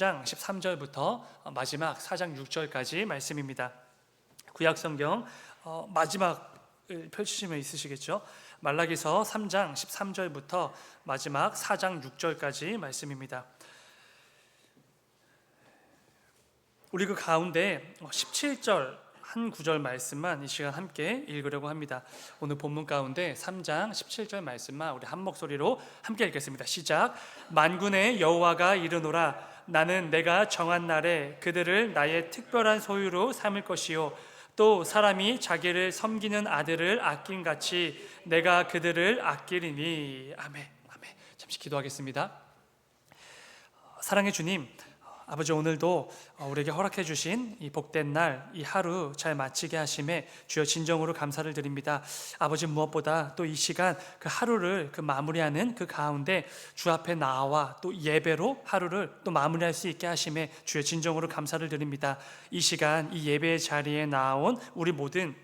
장 13절부터 마지막 4장 6절까지 말씀입니다. 구약성경 마지막을 펼치시면 있으시겠죠? 말라기서 3장 13절부터 마지막 4장 6절까지 말씀입니다. 우리 그 가운데 17절 한 구절 말씀만 이 시간 함께 읽으려고 합니다. 오늘 본문 가운데 3장 17절 말씀만 우리 한 목소리로 함께 읽겠습니다. 시작. 만군의 여호와가 이르노라. 나는 내가 정한 날에 그들을 나의 특별한 소유로 삼을 것이요 또 사람이 자기를 섬기는 아들을 아낀같이 내가 그들을 아끼리니. 아멘. 아멘. 잠시 기도하겠습니다. 사랑의 주님, 아버지, 오늘도 우리에게 허락해 주신 이 복된 날, 이 하루 잘 마치게 하심에 주여 진정으로 감사를 드립니다. 아버지, 무엇보다 또 이 시간 그 하루를 마무리하는 그 가운데 주 앞에 나와 또 예배로 하루를 또 마무리할 수 있게 하심에 주여 진정으로 감사를 드립니다. 이 시간 이 예배의 자리에 나온 우리 모든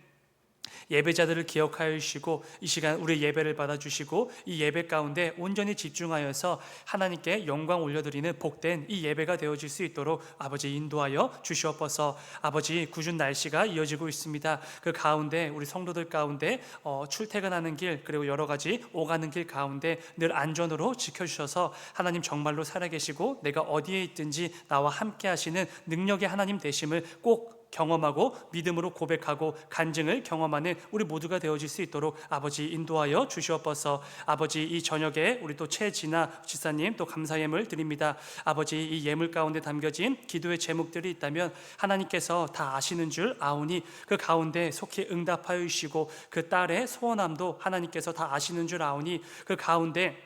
예배자들을 기억하여 주시고 이 시간 우리의 예배를 받아주시고 이 예배 가운데 온전히 집중하여서 하나님께 영광 올려드리는 복된 이 예배가 되어질 수 있도록 아버지 인도하여 주시옵소서. 아버지, 궂은 날씨가 이어지고 있습니다. 그 가운데 우리 성도들 가운데 출퇴근하는 길 그리고 여러 가지 오가는 길 가운데 늘 안전으로 지켜주셔서 하나님 정말로 살아계시고 내가 어디에 있든지 나와 함께 하시는 능력의 하나님 되심을 꼭 경험하고 믿음으로 고백하고 간증을 경험하는 우리 모두가 되어질 수 있도록 아버지 인도하여 주시옵소서. 아버지, 이 저녁에 우리 또 최진아 지사님 또 감사 예물 드립니다. 아버지, 이 예물 가운데 담겨진 기도의 제목들이 있다면 하나님께서 다 아시는 줄 아오니 그 가운데 속히 응답하여 주시고 그 딸의 소원함도 하나님께서 다 아시는 줄 아오니 그 가운데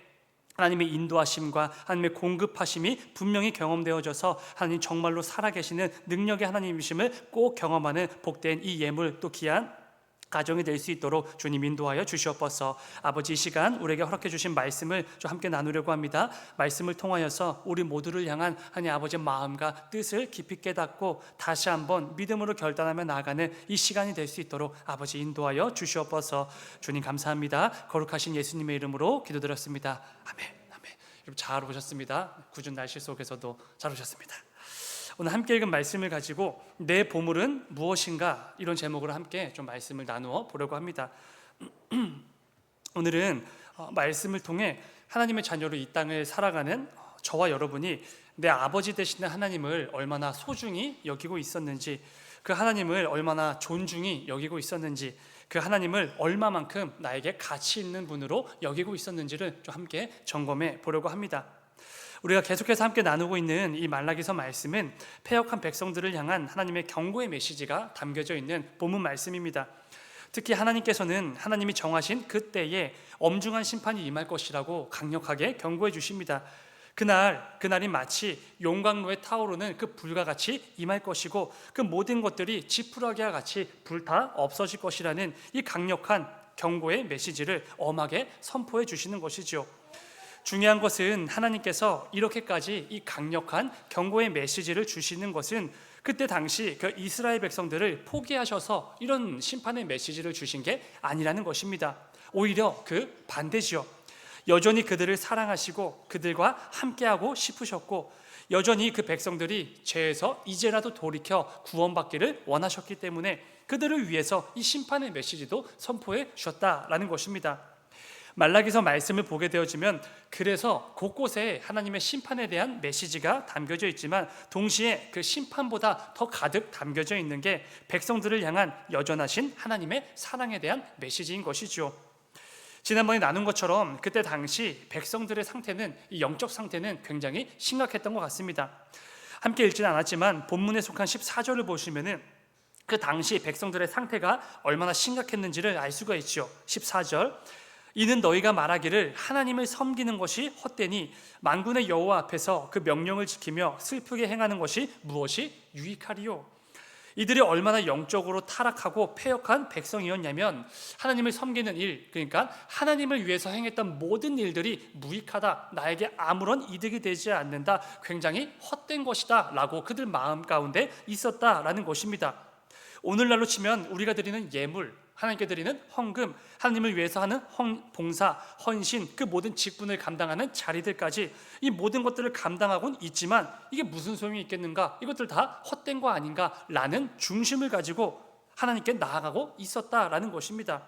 하나님의 인도하심과 하나님의 공급하심이 분명히 경험되어져서 하나님 정말로 살아계시는 능력의 하나님이심을 꼭 경험하는 복된 이 예물 또 귀한 가정이 될 수 있도록 주님 인도하여 주시옵소서. 아버지, 이 시간 우리에게 허락해 주신 말씀을 좀 함께 나누려고 합니다. 말씀을 통하여서 우리 모두를 향한 하나님 아버지의 마음과 뜻을 깊이 깨닫고 다시 한번 믿음으로 결단하며 나아가는 이 시간이 될 수 있도록 아버지 인도하여 주시옵소서. 주님 감사합니다. 거룩하신 예수님의 이름으로 기도드렸습니다. 아멘. 아멘. 여러분 잘 오셨습니다. 궂은 날씨 속에서도 잘 오셨습니다. 오늘 함께 읽은 말씀을 가지고 내 보물은 무엇인가, 이런 제목으로 함께 좀 말씀을 나누어 보려고 합니다. 오늘은 말씀을 통해 하나님의 자녀로 이 땅을 살아가는 저와 여러분이 내 아버지 되시는 하나님을 얼마나 소중히 여기고 있었는지, 그 하나님을 얼마나 존중히 여기고 있었는지, 그 하나님을 얼마만큼 나에게 가치 있는 분으로 여기고 있었는지를 좀 함께 점검해 보려고 합니다. 우리가 계속해서 함께 나누고 있는 이 말라기서 말씀은 패역한 백성들을 향한 하나님의 경고의 메시지가 담겨져 있는 본문 말씀입니다. 특히 하나님께서는 하나님이 정하신 그때에 엄중한 심판이 임할 것이라고 강력하게 경고해 주십니다. 그날이 마치 용광로에 타오르는 그 불과 같이 임할 것이고 그 모든 것들이 지푸라기와 같이 불타 없어질 것이라는 이 강력한 경고의 메시지를 엄하게 선포해 주시는 것이죠. 중요한 것은 하나님께서 이렇게까지 이 강력한 경고의 메시지를 주시는 것은 그때 당시 그 이스라엘 백성들을 포기하셔서 이런 심판의 메시지를 주신 게 아니라는 것입니다. 오히려 그 반대지요. 여전히 그들을 사랑하시고 그들과 함께하고 싶으셨고 여전히 그 백성들이 죄에서 이제라도 돌이켜 구원받기를 원하셨기 때문에 그들을 위해서 이 심판의 메시지도 선포해 주셨다라는 것입니다. 말라기서 말씀을 보게 되어지면 그래서 곳곳에 하나님의 심판에 대한 메시지가 담겨져 있지만 동시에 그 심판보다 더 가득 담겨져 있는 게 백성들을 향한 여전하신 하나님의 사랑에 대한 메시지인 것이죠. 지난번에 나눈 것처럼 그때 당시 백성들의 상태는, 이 영적 상태는 굉장히 심각했던 것 같습니다. 함께 읽지는 않았지만 본문에 속한 14절을 보시면은 그 당시 백성들의 상태가 얼마나 심각했는지를 알 수가 있죠. 14절, 이는 너희가 말하기를 하나님을 섬기는 것이 헛되니 만군의 여호와 앞에서 그 명령을 지키며 슬프게 행하는 것이 무엇이 유익하리요. 이들이 얼마나 영적으로 타락하고 패역한 백성이었냐면 하나님을 섬기는 일, 그러니까 하나님을 위해서 행했던 모든 일들이 무익하다, 나에게 아무런 이득이 되지 않는다, 굉장히 헛된 것이다 라고 그들 마음 가운데 있었다라는 것입니다. 오늘날로 치면 우리가 드리는 예물, 하나님께 드리는 헌금, 하나님을 위해서 하는 봉사, 헌신, 그 모든 직분을 감당하는 자리들까지 이 모든 것들을 감당하고는 있지만 이게 무슨 소용이 있겠는가? 이것들 다 헛된 거 아닌가? 라는 중심을 가지고 하나님께 나아가고 있었다라는 것입니다.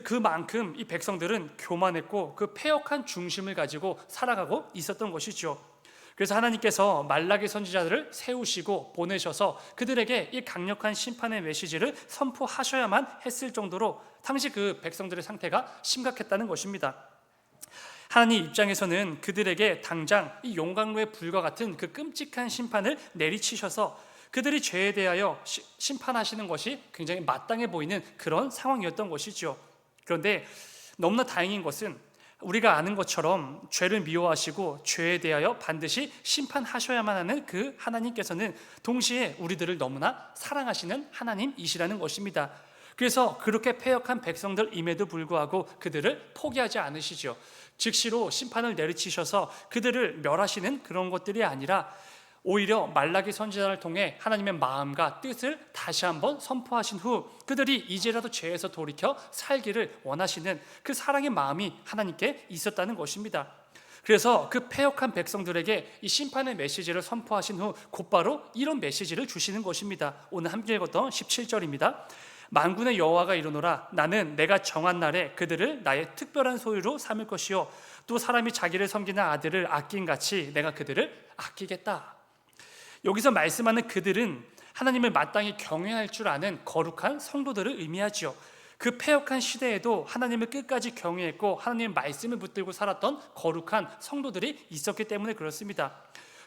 그만큼 이 백성들은 교만했고 그 패역한 중심을 가지고 살아가고 있었던 것이죠. 그래서 하나님께서 말라기 선지자들을 세우시고 보내셔서 그들에게 이 강력한 심판의 메시지를 선포하셔야만 했을 정도로 당시 그 백성들의 상태가 심각했다는 것입니다. 하나님 입장에서는 그들에게 당장 이 용광로의 불과 같은 그 끔찍한 심판을 내리치셔서 그들이 죄에 대하여 심판하시는 것이 굉장히 마땅해 보이는 그런 상황이었던 것이죠. 그런데 너무나 다행인 것은 우리가 아는 것처럼 죄를 미워하시고 죄에 대하여 반드시 심판하셔야만 하는 그 하나님께서는 동시에 우리들을 너무나 사랑하시는 하나님이시라는 것입니다. 그래서 그렇게 패역한 백성들임에도 불구하고 그들을 포기하지 않으시죠. 즉시로 심판을 내리치셔서 그들을 멸하시는 그런 것들이 아니라 오히려 말라기 선지자를 통해 하나님의 마음과 뜻을 다시 한번 선포하신 후 그들이 이제라도 죄에서 돌이켜 살기를 원하시는 그 사랑의 마음이 하나님께 있었다는 것입니다. 그래서 그 패역한 백성들에게 이 심판의 메시지를 선포하신 후 곧바로 이런 메시지를 주시는 것입니다. 오늘 함께 읽었던 17절입니다. 만군의 여호와가 이르노라 나는 내가 정한 날에 그들을 나의 특별한 소유로 삼을 것이요 또 사람이 자기를 섬기는 아들을 아낀 같이 내가 그들을 아끼겠다. 여기서 말씀하는 그들은 하나님을 마땅히 경외할 줄 아는 거룩한 성도들을 의미하죠. 그 패역한 시대에도 하나님을 끝까지 경외했고 하나님의 말씀을 붙들고 살았던 거룩한 성도들이 있었기 때문에 그렇습니다.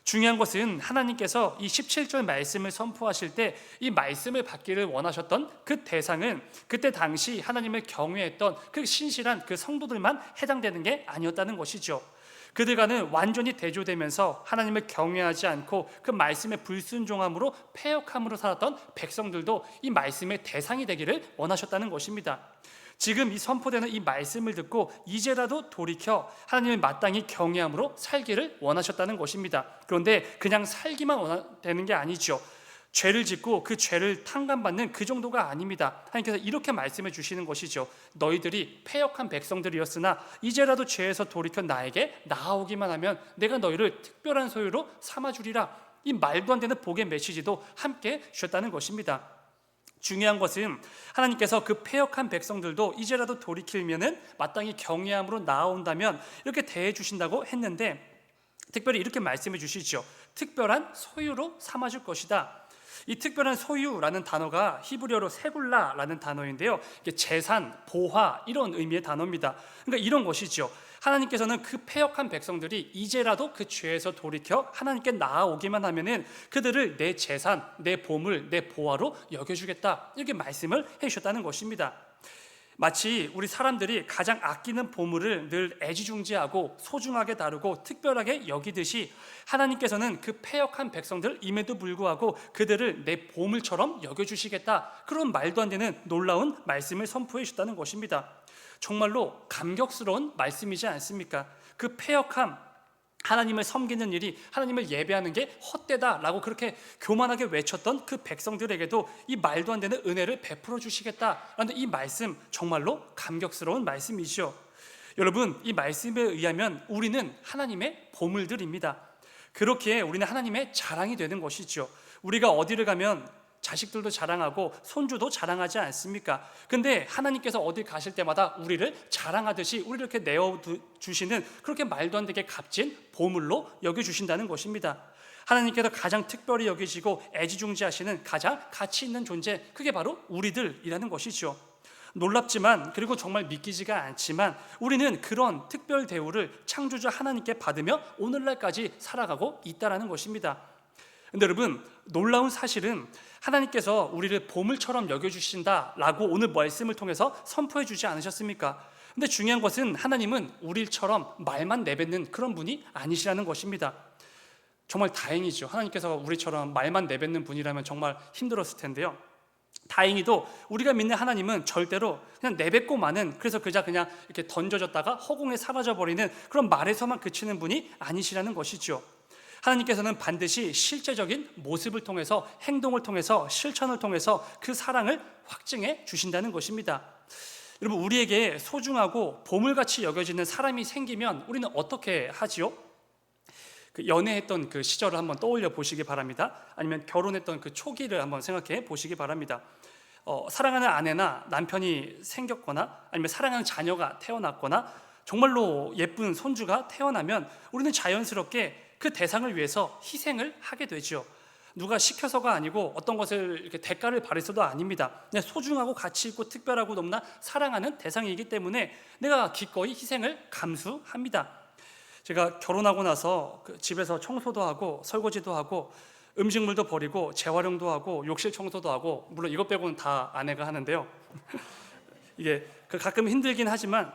중요한 것은 하나님께서 이 17절 말씀을 선포하실 때 이 말씀을 받기를 원하셨던 그 대상은 그때 당시 하나님을 경외했던 그 신실한 그 성도들만 해당되는 게 아니었다는 것이죠. 그들과는 완전히 대조되면서 하나님을 경외하지 않고 그 말씀에 불순종함으로 패역함으로 살았던 백성들도 이 말씀의 대상이 되기를 원하셨다는 것입니다. 지금 이 선포되는 이 말씀을 듣고 이제라도 돌이켜 하나님을 마땅히 경외함으로 살기를 원하셨다는 것입니다. 그런데 그냥 살기만 되는 게 아니죠. 죄를 짓고 그 죄를 탕감받는 그 정도가 아닙니다. 하나님께서 이렇게 말씀해 주시는 것이죠. 너희들이 패역한 백성들이었으나 이제라도 죄에서 돌이켜 나에게 나아오기만 하면 내가 너희를 특별한 소유로 삼아주리라. 이 말도 안 되는 복의 메시지도 함께 주셨다는 것입니다. 중요한 것은 하나님께서 그 패역한 백성들도 이제라도 돌이키면은 마땅히 경외함으로 나아온다면 이렇게 대해 주신다고 했는데 특별히 이렇게 말씀해 주시죠. 특별한 소유로 삼아줄 것이다. 이 특별한 소유라는 단어가 히브리어로 세굴라라는 단어인데요. 이게 재산, 보화 이런 의미의 단어입니다. 그러니까 이런 것이죠. 하나님께서는 그 패역한 백성들이 이제라도 그 죄에서 돌이켜 하나님께 나아오기만 하면은 그들을 내 재산, 내 보물, 내 보화로 여겨주겠다. 이렇게 말씀을 해주셨다는 것입니다. 마치 우리 사람들이 가장 아끼는 보물을 늘 애지중지하고 소중하게 다루고 특별하게 여기듯이 하나님께서는 그 패역한 백성들임에도 불구하고 그들을 내 보물처럼 여겨주시겠다. 그런 말도 안 되는 놀라운 말씀을 선포해 주셨다는 것입니다. 정말로 감격스러운 말씀이지 않습니까? 그 패역함, 하나님을 섬기는 일이 하나님을 예배하는 게 헛되다라고 그렇게 교만하게 외쳤던 그 백성들에게도 이 말도 안 되는 은혜를 베풀어 주시겠다라는 이 말씀 정말로 감격스러운 말씀이죠. 여러분, 이 말씀에 의하면 우리는 하나님의 보물들입니다. 그렇기에 우리는 하나님의 자랑이 되는 것이죠. 우리가 어디를 가면 자식들도 자랑하고 손주도 자랑하지 않습니까? 근데 하나님께서 어디 가실 때마다 우리를 자랑하듯이 우리를 이렇게 내어주시는 그렇게 말도 안 되게 값진 보물로 여겨주신다는 것입니다. 하나님께서 가장 특별히 여기시고 애지중지하시는 가장 가치 있는 존재, 그게 바로 우리들이라는 것이죠. 놀랍지만 그리고 정말 믿기지가 않지만 우리는 그런 특별 대우를 창조주 하나님께 받으며 오늘날까지 살아가고 있다는 것입니다. 근데 여러분, 놀라운 사실은 하나님께서 우리를 보물처럼 여겨주신다라고 오늘 말씀을 통해서 선포해 주지 않으셨습니까? 근데 중요한 것은 하나님은 우리처럼 말만 내뱉는 그런 분이 아니시라는 것입니다. 정말 다행이죠. 하나님께서 우리처럼 말만 내뱉는 분이라면 정말 힘들었을 텐데요. 다행히도 우리가 믿는 하나님은 절대로 그냥 내뱉고 마는, 그래서 그냥 이렇게 던져졌다가 허공에 사라져버리는 그런 말에서만 그치는 분이 아니시라는 것이죠. 하나님께서는 반드시 실제적인 모습을 통해서, 행동을 통해서, 실천을 통해서 그 사랑을 확증해 주신다는 것입니다. 여러분, 우리에게 소중하고 보물같이 여겨지는 사람이 생기면 우리는 어떻게 하지요? 연애했던 그 시절을 한번 떠올려 보시기 바랍니다. 아니면 결혼했던 그 초기를 한번 생각해 보시기 바랍니다. 사랑하는 아내나 남편이 생겼거나 아니면 사랑하는 자녀가 태어났거나 정말로 예쁜 손주가 태어나면 우리는 자연스럽게 그 대상을 위해서 희생을 하게 되죠. 누가 시켜서가 아니고 어떤 것을 이렇게 대가를 바래서도 아닙니다. 그냥 소중하고 가치 있고 특별하고 너무나 사랑하는 대상이기 때문에 내가 기꺼이 희생을 감수합니다. 제가 결혼하고 나서 집에서 청소도 하고 설거지도 하고 음식물도 버리고 재활용도 하고 욕실 청소도 하고, 물론 이것 빼고는 다 아내가 하는데요. 이게 가끔 힘들긴 하지만,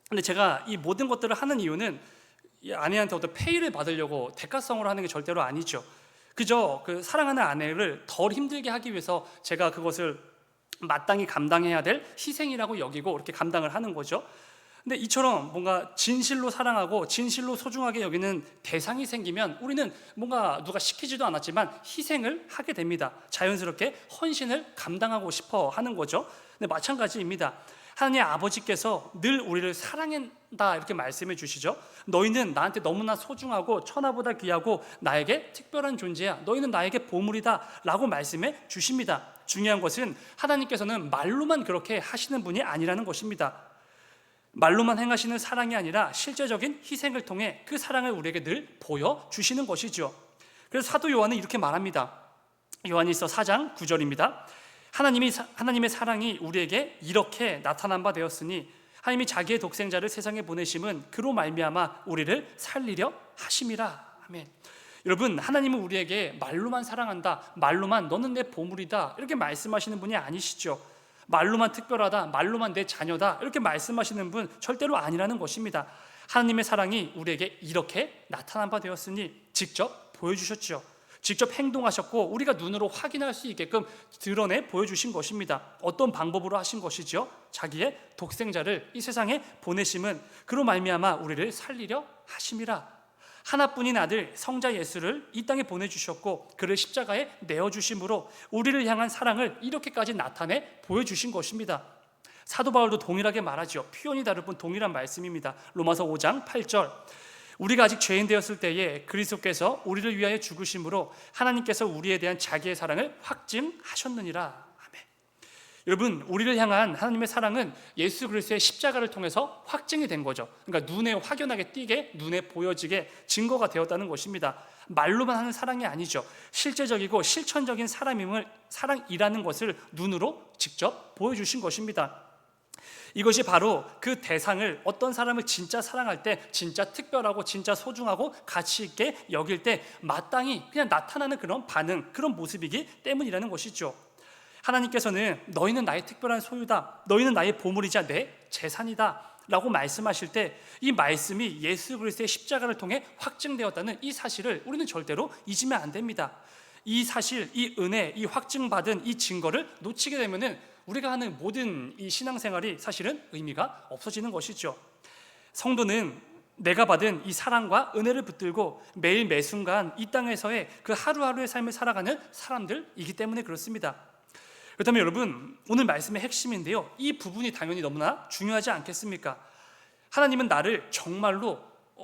근데 제가 이 모든 것들을 하는 이유는 이 아내한테 어떤 페이를 받으려고 대가성으로 하는 게 절대로 아니죠. 그저 그 사랑하는 아내를 덜 힘들게 하기 위해서 제가 그것을 마땅히 감당해야 될 희생이라고 여기고 이렇게 감당을 하는 거죠. 근데 이처럼 뭔가 진실로 사랑하고 진실로 소중하게 여기는 대상이 생기면 우리는 뭔가 누가 시키지도 않았지만 희생을 하게 됩니다. 자연스럽게 헌신을 감당하고 싶어 하는 거죠. 근데 마찬가지입니다. 하나님 아버지께서 늘 우리를 사랑한다 이렇게 말씀해 주시죠. 너희는 나한테 너무나 소중하고 천하보다 귀하고 나에게 특별한 존재야. 너희는 나에게 보물이다 라고 말씀해 주십니다. 중요한 것은 하나님께서는 말로만 그렇게 하시는 분이 아니라는 것입니다. 말로만 행하시는 사랑이 아니라 실제적인 희생을 통해 그 사랑을 우리에게 늘 보여주시는 것이죠. 그래서 사도 요한은 이렇게 말합니다. 요한일서 4장 9절입니다. 하나님의 사랑이 우리에게 이렇게 나타난 바 되었으니 하나님이 자기의 독생자를 세상에 보내심은 그로 말미암아 우리를 살리려 하심이라. 아멘. 여러분, 하나님은 우리에게 말로만 사랑한다, 말로만 너는 내 보물이다 이렇게 말씀하시는 분이 아니시죠. 말로만 특별하다, 말로만 내 자녀다 이렇게 말씀하시는 분 절대로 아니라는 것입니다. 하나님의 사랑이 우리에게 이렇게 나타난 바 되었으니 직접 보여주셨죠. 직접 행동하셨고 우리가 눈으로 확인할 수 있게끔 드러내 보여주신 것입니다. 어떤 방법으로 하신 것이죠? 자기의 독생자를 이 세상에 보내심은 그로 말미암아 우리를 살리려 하심이라. 하나뿐인 아들 성자 예수를 이 땅에 보내주셨고 그를 십자가에 내어주심으로 우리를 향한 사랑을 이렇게까지 나타내 보여주신 것입니다. 사도 바울도 동일하게 말하죠. 표현이 다를 뿐 동일한 말씀입니다. 로마서 5장 8절. 우리가 아직 죄인 되었을 때에 그리스도께서 우리를 위하여 죽으심으로 하나님께서 우리에 대한 자기의 사랑을 확증하셨느니라. 아멘. 여러분, 우리를 향한 하나님의 사랑은 예수 그리스도의 십자가를 통해서 확증이 된 거죠. 그러니까 눈에 확연하게 띄게, 눈에 보여지게 증거가 되었다는 것입니다. 말로만 하는 사랑이 아니죠. 실제적이고 실천적인 사랑이라는 것을 눈으로 직접 보여주신 것입니다. 이것이 바로 그 대상을, 어떤 사람을 진짜 사랑할 때, 진짜 특별하고 진짜 소중하고 가치 있게 여길 때 마땅히 그냥 나타나는 그런 반응, 그런 모습이기 때문이라는 것이죠. 하나님께서는 너희는 나의 특별한 소유다, 너희는 나의 보물이자 내 재산이다 라고 말씀하실 때 이 말씀이 예수 그리스도의 십자가를 통해 확증되었다는 이 사실을 우리는 절대로 잊으면 안 됩니다. 이 사실, 이 은혜, 이 확증받은 이 증거를 놓치게 되면은 우리가 하는 모든 이 신앙생활이 사실은 의미가 없어지는 것이죠. 성도는 내가 받은 이 사랑과 은혜를 붙들고 매일 매순간 이 땅에서의 그 하루하루의 삶을 살아가는 사람들이기 때문에 그렇습니다. 그렇다면 여러분, 오늘 말씀의 핵심인데요, 이 부분이 당연히 너무나 중요하지 않겠습니까? 하나님은 나를 정말로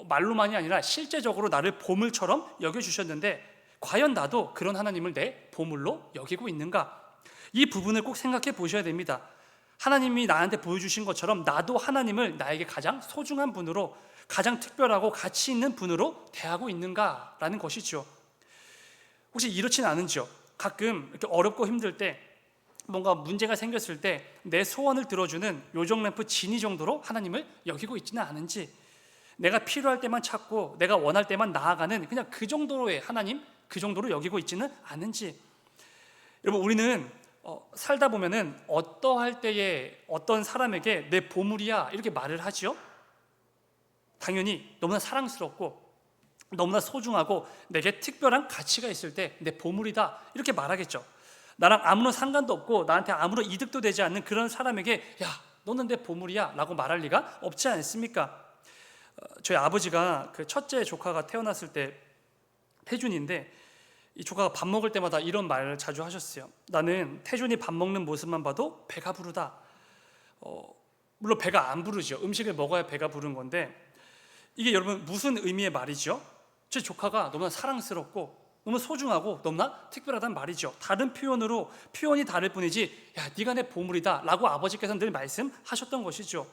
말로만이 아니라 실제적으로 나를 보물처럼 여겨주셨는데 과연 나도 그런 하나님을 내 보물로 여기고 있는가? 이 부분을 꼭 생각해 보셔야 됩니다. 하나님이 나한테 보여주신 것처럼 나도 하나님을 나에게 가장 소중한 분으로, 가장 특별하고 가치 있는 분으로 대하고 있는가라는 것이죠. 혹시 이렇진 않은지요? 가끔 이렇게 어렵고 힘들 때, 뭔가 문제가 생겼을 때 내 소원을 들어주는 요정램프 지니 정도로 하나님을 여기고 있지는 않은지, 내가 필요할 때만 찾고 내가 원할 때만 나아가는 그냥 그 정도로의 하나님, 그 정도로 여기고 있지는 않은지. 여러분, 우리는 살다 보면은 어떠할 때에 어떤 사람에게 내 보물이야 이렇게 말을 하죠. 당연히 너무나 사랑스럽고 너무나 소중하고 내게 특별한 가치가 있을 때 내 보물이다 이렇게 말하겠죠. 나랑 아무런 상관도 없고 나한테 아무런 이득도 되지 않는 그런 사람에게 야, 너는 내 보물이야 라고 말할 리가 없지 않습니까? 저희 아버지가 그 첫째 조카가 태어났을 때 태준인데 이 조카가 밥 먹을 때마다 이런 말을 자주 하셨어요. 나는 태준이 밥 먹는 모습만 봐도 배가 부르다. 물론 배가 안 부르죠. 음식을 먹어야 배가 부른 건데 이게 여러분 무슨 의미의 말이죠? 제 조카가 너무나 사랑스럽고 너무 소중하고 너무나 특별하단 말이죠. 다른 표현으로 표현이 다를 뿐이지 야 네가 내 보물이다 라고 아버지께서는 늘 말씀하셨던 것이죠.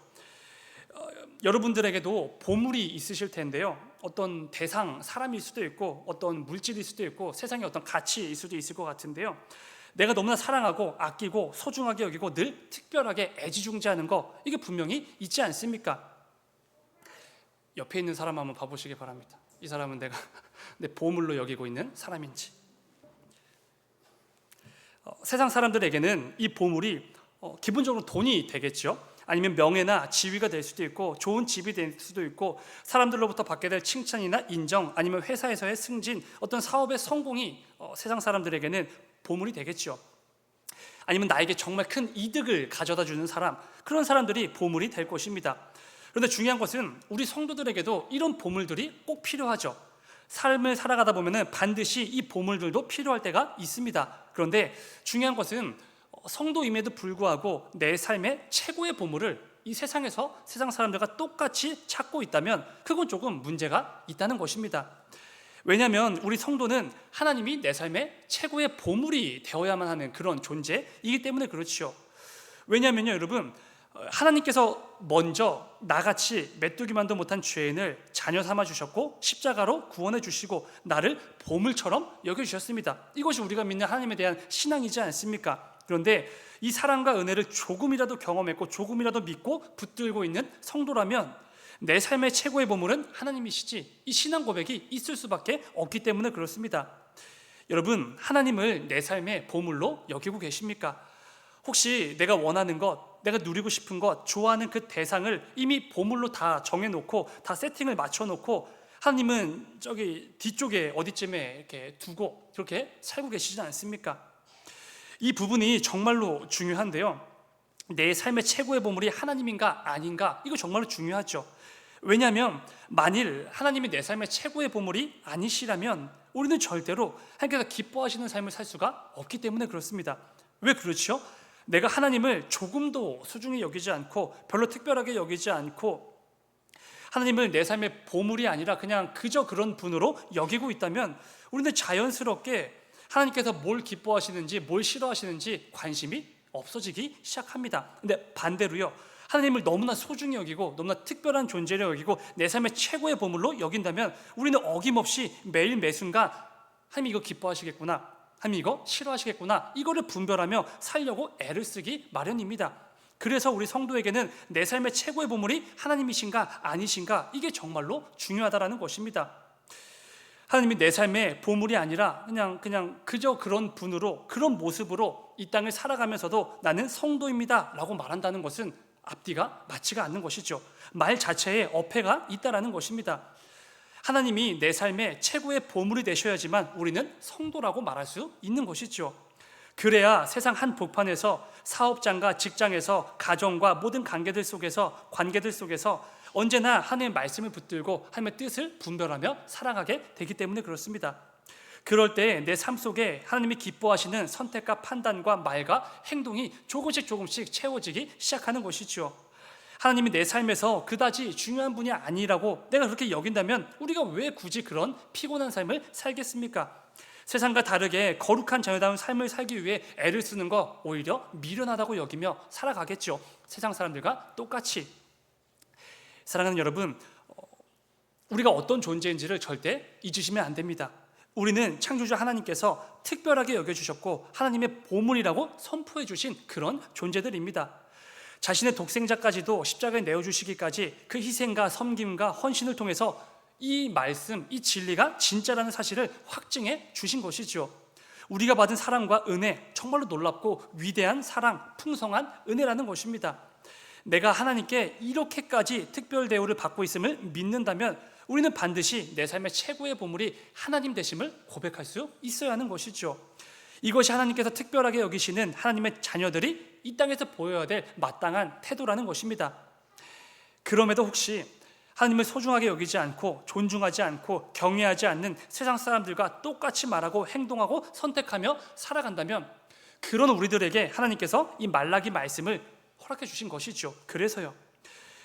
여러분들에게도 보물이 있으실 텐데요. 어떤 대상, 사람일 수도 있고 어떤 물질일 수도 있고 세상의 어떤 가치일 수도 있을 것 같은데요. 내가 너무나 사랑하고 아끼고 소중하게 여기고 늘 특별하게 애지중지하는 거 이게 분명히 있지 않습니까? 옆에 있는 사람 한번 봐보시기 바랍니다. 이 사람은 내가 내 보물로 여기고 있는 사람인지. 세상 사람들에게는 이 보물이 기본적으로 돈이 되겠죠. 아니면 명예나 지위가 될 수도 있고 좋은 집이 될 수도 있고 사람들로부터 받게 될 칭찬이나 인정 아니면 회사에서의 승진 어떤 사업의 성공이 세상 사람들에게는 보물이 되겠죠. 아니면 나에게 정말 큰 이득을 가져다 주는 사람 그런 사람들이 보물이 될 것입니다. 그런데 중요한 것은 우리 성도들에게도 이런 보물들이 꼭 필요하죠. 삶을 살아가다 보면 반드시 이 보물들도 필요할 때가 있습니다. 그런데 중요한 것은 성도임에도 불구하고 내 삶의 최고의 보물을 이 세상에서 세상 사람들과 똑같이 찾고 있다면 그건 조금 문제가 있다는 것입니다. 왜냐하면 우리 성도는 하나님이 내 삶의 최고의 보물이 되어야만 하는 그런 존재이기 때문에 그렇죠. 왜냐하면요 여러분 하나님께서 먼저 나같이 메뚜기만도 못한 죄인을 자녀 삼아 주셨고 십자가로 구원해 주시고 나를 보물처럼 여겨주셨습니다. 이것이 우리가 믿는 하나님에 대한 신앙이지 않습니까? 그런데 이 사랑과 은혜를 조금이라도 경험했고 조금이라도 믿고 붙들고 있는 성도라면 내 삶의 최고의 보물은 하나님이시지 이 신앙 고백이 있을 수밖에 없기 때문에 그렇습니다. 여러분 하나님을 내 삶의 보물로 여기고 계십니까? 혹시 내가 원하는 것, 내가 누리고 싶은 것, 좋아하는 그 대상을 이미 보물로 다 정해놓고 다 세팅을 맞춰놓고 하나님은 저기 뒤쪽에 어디쯤에 이렇게 두고 그렇게 살고 계시지 않습니까? 이 부분이 정말로 중요한데요. 내 삶의 최고의 보물이 하나님인가 아닌가 이거 정말로 중요하죠. 왜냐하면 만일 하나님이 내 삶의 최고의 보물이 아니시라면 우리는 절대로 하나님께서 기뻐하시는 삶을 살 수가 없기 때문에 그렇습니다. 왜 그렇죠? 내가 하나님을 조금도 소중히 여기지 않고 별로 특별하게 여기지 않고 하나님을 내 삶의 보물이 아니라 그냥 그저 그런 분으로 여기고 있다면 우리는 자연스럽게 하나님께서 뭘 기뻐하시는지 뭘 싫어하시는지 관심이 없어지기 시작합니다. 근데 반대로요 하나님을 너무나 소중히 여기고 너무나 특별한 존재로 여기고 내 삶의 최고의 보물로 여긴다면 우리는 어김없이 매일 매순간 하나님 이거 기뻐하시겠구나, 하나님 이거 싫어하시겠구나 이거를 분별하며 살려고 애를 쓰기 마련입니다. 그래서 우리 성도에게는 내 삶의 최고의 보물이 하나님이신가 아니신가 이게 정말로 중요하다는 것입니다. 하나님이 내 삶의 보물이 아니라 그냥 그저 그런 분으로 그런 모습으로 이 땅을 살아가면서도 나는 성도입니다 라고 말한다는 것은 앞뒤가 맞지가 않는 것이죠. 말 자체에 어폐가 있다라는 것입니다. 하나님이 내 삶의 최고의 보물이 되셔야지만 우리는 성도라고 말할 수 있는 것이죠. 그래야 세상 한 복판에서 사업장과 직장에서 가정과 모든 관계들 속에서 언제나 하나님의 말씀을 붙들고 하나님의 뜻을 분별하며 살아가게 되기 때문에 그렇습니다. 그럴 때 내 삶 속에 하나님이 기뻐하시는 선택과 판단과 말과 행동이 조금씩 채워지기 시작하는 것이죠. 하나님이 내 삶에서 그다지 중요한 분이 아니라고 내가 그렇게 여긴다면 우리가 왜 굳이 그런 피곤한 삶을 살겠습니까? 세상과 다르게 거룩한 자녀다운 삶을 살기 위해 애를 쓰는 거 오히려 미련하다고 여기며 살아가겠죠. 세상 사람들과 똑같이. 사랑하는 여러분, 우리가 어떤 존재인지를 절대 잊으시면 안 됩니다. 우리는 창조주 하나님께서 특별하게 여겨주셨고 하나님의 보물이라고 선포해 주신 그런 존재들입니다. 자신의 독생자까지도 십자가에 내어주시기까지 그 희생과 섬김과 헌신을 통해서 이 말씀, 이 진리가 진짜라는 사실을 확증해 주신 것이죠. 우리가 받은 사랑과 은혜, 정말로 놀랍고 위대한 사랑, 풍성한 은혜라는 것입니다. 내가 하나님께 이렇게까지 특별 대우를 받고 있음을 믿는다면 우리는 반드시 내 삶의 최고의 보물이 하나님 되심을 고백할 수 있어야 하는 것이죠. 이것이 하나님께서 특별하게 여기시는 하나님의 자녀들이 이 땅에서 보여야 될 마땅한 태도라는 것입니다. 그럼에도 혹시 하나님을 소중하게 여기지 않고 존중하지 않고 경외하지 않는 세상 사람들과 똑같이 말하고 행동하고 선택하며 살아간다면 그런 우리들에게 하나님께서 이 말라기 말씀을 허락해 주신 것이죠. 그래서요,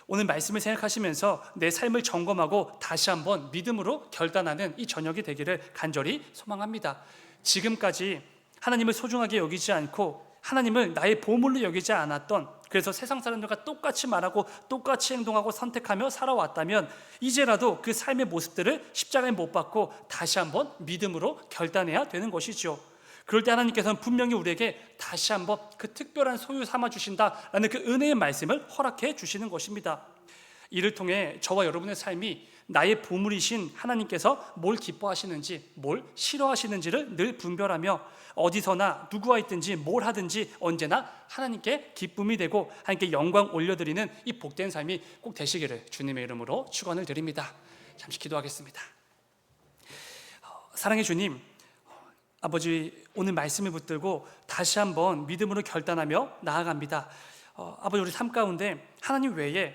오늘 말씀을 생각하시면서 내 삶을 점검하고 다시 한번 믿음으로 결단하는 이 저녁이 되기를 간절히 소망합니다. 지금까지 하나님을 소중하게 여기지 않고 하나님을 나의 보물로 여기지 않았던, 그래서 세상 사람들과 똑같이 말하고 똑같이 행동하고 선택하며 살아왔다면 이제라도 그 삶의 모습들을 십자가에 못 박고 다시 한번 믿음으로 결단해야 되는 것이죠. 그럴 때 하나님께서는 분명히 우리에게 다시 한번 그 특별한 소유 삼아 주신다라는 그 은혜의 말씀을 허락해 주시는 것입니다. 이를 통해 저와 여러분의 삶이 나의 보물이신 하나님께서 뭘 기뻐하시는지 뭘 싫어하시는지를 늘 분별하며 어디서나 누구와 있든지 뭘 하든지 언제나 하나님께 기쁨이 되고 하나님께 영광 올려드리는 이 복된 삶이 꼭 되시기를 주님의 이름으로 축원을 드립니다. 잠시 기도하겠습니다. 사랑의 주님, 아버지, 오늘 말씀을 붙들고 다시 한번 믿음으로 결단하며 나아갑니다. 아버지, 우리 삶 가운데 하나님 외에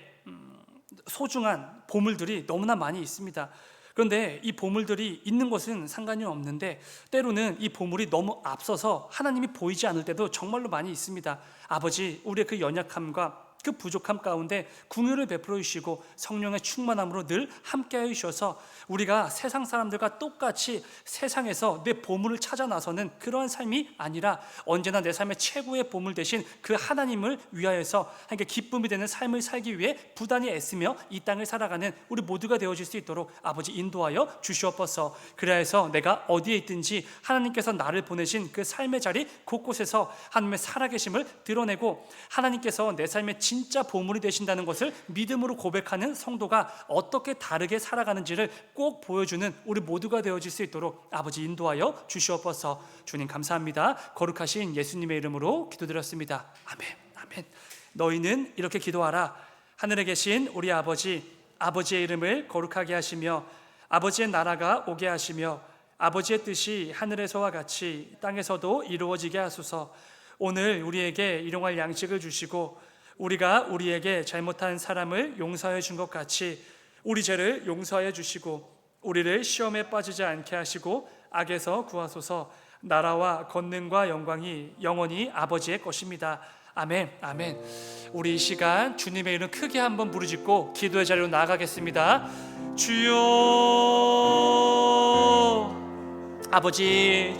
소중한 보물들이 너무나 많이 있습니다. 그런데 이 보물들이 있는 것은 상관이 없는데 때로는 이 보물이 너무 앞서서 하나님이 보이지 않을 때도 정말로 많이 있습니다. 아버지, 우리의 그 연약함과 그 부족함 가운데 긍휼을 베풀어 주시고 성령의 충만함으로 늘 함께하여 주셔서 우리가 세상 사람들과 똑같이 세상에서 내 보물을 찾아 나서는 그러한 삶이 아니라 언제나 내 삶의 최고의 보물 되신 그 하나님을 위하여서 하나님께 기쁨이 되는 삶을 살기 위해 부단히 애쓰며 이 땅을 살아가는 우리 모두가 되어질 수 있도록 아버지 인도하여 주시옵소서. 그래서 내가 어디에 있든지 하나님께서 나를 보내신 그 삶의 자리 곳곳에서 하나님의 살아계심을 드러내고 하나님께서 내 삶의 진짜 보물이 되신다는 것을 믿음으로 고백하는 성도가 어떻게 다르게 살아가는지를 꼭 보여주는 우리 모두가 되어질 수 있도록 아버지 인도하여 주시옵소서. 주님 감사합니다. 거룩하신 예수님의 이름으로 기도드렸습니다. 아멘. 아멘. 너희는 이렇게 기도하라. 하늘에 계신 우리 아버지, 아버지의 이름을 거룩하게 하시며 아버지의 나라가 오게 하시며 아버지의 뜻이 하늘에서와 같이 땅에서도 이루어지게 하소서. 오늘 우리에게 일용할 양식을 주시고 우리가 우리에게 잘못한 사람을 용서해 준 것 같이 우리 죄를 용서해 주시고 우리를 시험에 빠지지 않게 하시고 악에서 구하소서. 나라와 권능과 영광이 영원히 아버지의 것입니다. 아멘. 아멘. 우리 이 시간 주님의 이름 크게 한번 부르짖고 기도의 자리로 나아가겠습니다. 주여, 아버지,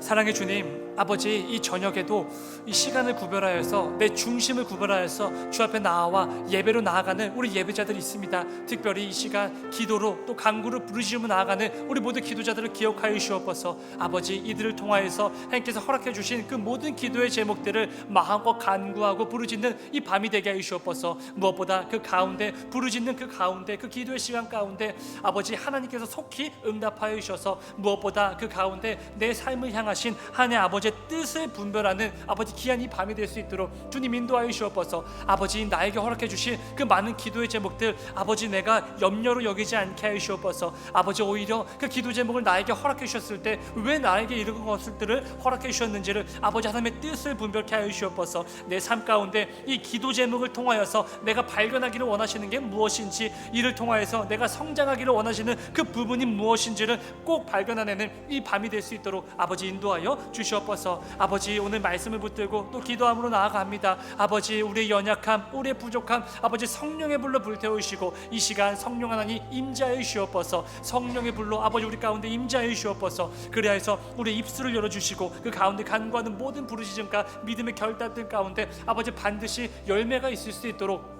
사랑의 주님, 아버지, 이 저녁에도 이 시간을 구별하여서 내 중심을 구별하여서 주 앞에 나와 예배로 나아가는 우리 예배자들이 있습니다. 특별히 이 시간 기도로 또 간구로 부르짖으며 나아가는 우리 모든 기도자들을 기억하여 주옵소서. 아버지, 이들을 통하여서 하나님께서 허락해 주신 그 모든 기도의 제목들을 마음껏 간구하고 부르짖는 이 밤이 되게 하여 주옵소서. 무엇보다 그 가운데 부르짖는 그 가운데 그 기도의 시간 가운데 아버지 하나님께서 속히 응답하여 주셔서 무엇보다 그 가운데 내 삶을 향하신 하나님 아버지의 뜻을 분별하는 아버지 귀한 이 밤이 될 수 있도록 주님 인도하여 주옵소서. 아버지, 나에게 허락해 주신 그 많은 기도의 제목들 아버지 내가 염려로 여기지 않게 하여 주옵소서. 아버지, 오히려 그 기도 제목을 나에게 허락해 주셨을 때 왜 나에게 이런 것들을 허락해 주셨는지를 아버지 하나님의 뜻을 분별케 하여 주옵소서. 내 삶 가운데 이 기도 제목을 통하여서 내가 발견하기를 원하시는 게 무엇인지, 이를 통하여서 내가 성장하기를 원하시는 그 부분이 무엇인지를 꼭 발견하는 이 밤이 될 수 있도록 아버지 인도하여 주시옵소서. 아버지, 오늘 말씀을 붙들고 또 기도함으로 나아갑니다. 아버지, 우리의 연약함, 우리의 부족함 아버지 성령의 불로 불태우시고 이 시간 성령 하나님 임재하여 주옵소서. 성령의 불로 아버지 우리 가운데 임재하여 주옵소서. 그리하여서 우리 입술을 열어주시고 그 가운데 간구하는 모든 부르짖음과 믿음의 결단들 가운데 아버지 반드시 열매가 있을 수 있도록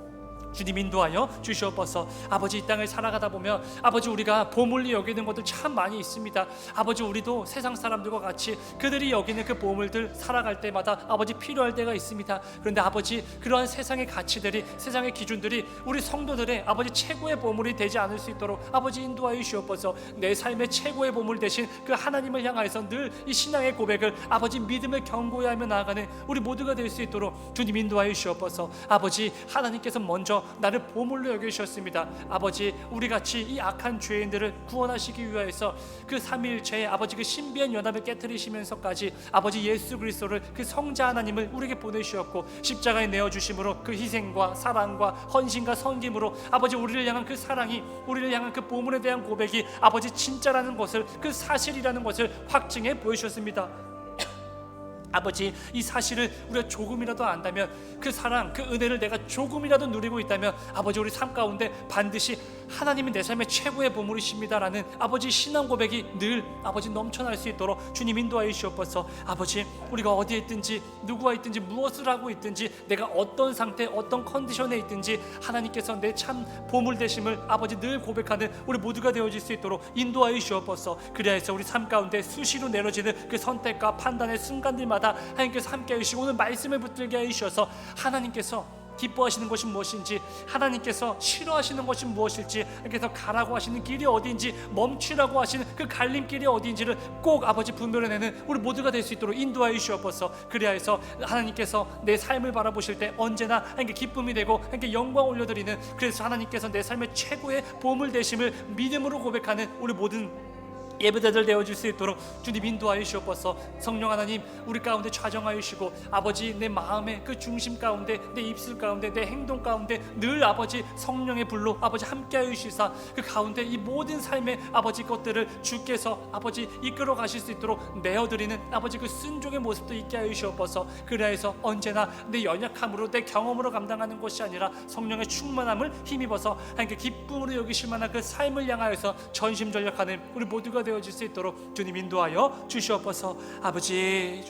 주님 인도하여 주시옵소서. 아버지, 이 땅을 살아가다 보면 아버지 우리가 보물로 여기는 것들 참 많이 있습니다. 아버지, 우리도 세상 사람들과 같이 그들이 여기는 그 보물들 살아갈 때마다 아버지 필요할 때가 있습니다. 그런데 아버지, 그러한 세상의 가치들이, 세상의 기준들이 우리 성도들의 아버지 최고의 보물이 되지 않을 수 있도록 아버지 인도하여 주시옵소서. 내 삶의 최고의 보물 되신 그 하나님을 향하여서 늘 이 신앙의 고백을 아버지 믿음을 견고히 하며 나아가는 우리 모두가 될 수 있도록 주님 인도하여 주시옵소서. 아버지, 하나님께서 먼저 나를 보물로 여기셨습니다. 아버지, 우리 같이 이 악한 죄인들을 구원하시기 위하여서 그 삼위일체의 아버지 그 신비한 연합을 깨뜨리시면서까지 아버지 예수 그리스도를 그 성자 하나님을 우리에게 보내주셨고 십자가에 내어주심으로 그 희생과 사랑과 헌신과 섬김으로 아버지 우리를 향한 그 사랑이, 우리를 향한 그 보물에 대한 고백이 아버지 진짜라는 것을, 그 사실이라는 것을 확증해 보여주셨습니다. 아버지, 이 사실을 우리가 조금이라도 안다면, 그 사랑, 그 은혜를 내가 조금이라도 누리고 있다면 아버지, 우리 삶 가운데 반드시 하나님이 내 삶의 최고의 보물이십니다라는 아버지 신앙 고백이 늘 아버지 넘쳐날 수 있도록 주님 인도하여 주옵소서. 아버지, 우리가 어디에 있든지 누구와 있든지 무엇을 하고 있든지 내가 어떤 상태, 어떤 컨디션에 있든지 하나님께서 내 참 보물 되심을 아버지 늘 고백하는 우리 모두가 되어질 수 있도록 인도하여 주옵소서. 그리하여서 우리 삶 가운데 수시로 내려지는 그 선택과 판단의 순간들마다 하나님께서 함께 해주시고 오늘 말씀을 붙들게 해주셔서 하나님께서 기뻐하시는 것이 무엇인지, 하나님께서 싫어하시는 것이 무엇일지, 하나님께서 가라고 하시는 길이 어디인지, 멈추라고 하시는 그 갈림길이 어디인지를 꼭 아버지 분별해내는 우리 모두가 될 수 있도록 인도하여 주옵소서. 그리하여서 하나님께서 내 삶을 바라보실 때 언제나 하나님께 기쁨이 되고 하나님께 영광 올려드리는, 그래서 하나님께서 내 삶의 최고의 보물 되심을 믿음으로 고백하는 우리 모든 예배자들 되어줄 수 있도록 주님 인도하여 주옵소서. 성령 하나님, 우리 가운데 좌정하여 주시고 아버지, 내 마음의 그 중심 가운데, 내 입술 가운데, 내 행동 가운데 늘 아버지 성령의 불로 아버지 함께하여 주시사 그 가운데 이 모든 삶의 아버지 것들을 주께서 아버지 이끌어 가실 수 있도록 내어드리는 아버지 그 순종의 모습도 있게 하여 주옵소서. 그래서 언제나 내 연약함으로, 내 경험으로 감당하는 것이 아니라 성령의 충만함을 힘입어서 하나님께 기쁨으로 여기실 만한 그 삶을 향하여서 전심전력하는 우리 모두가 되어질 수 있도록 주님 인도하여 주시옵소서. 아버지,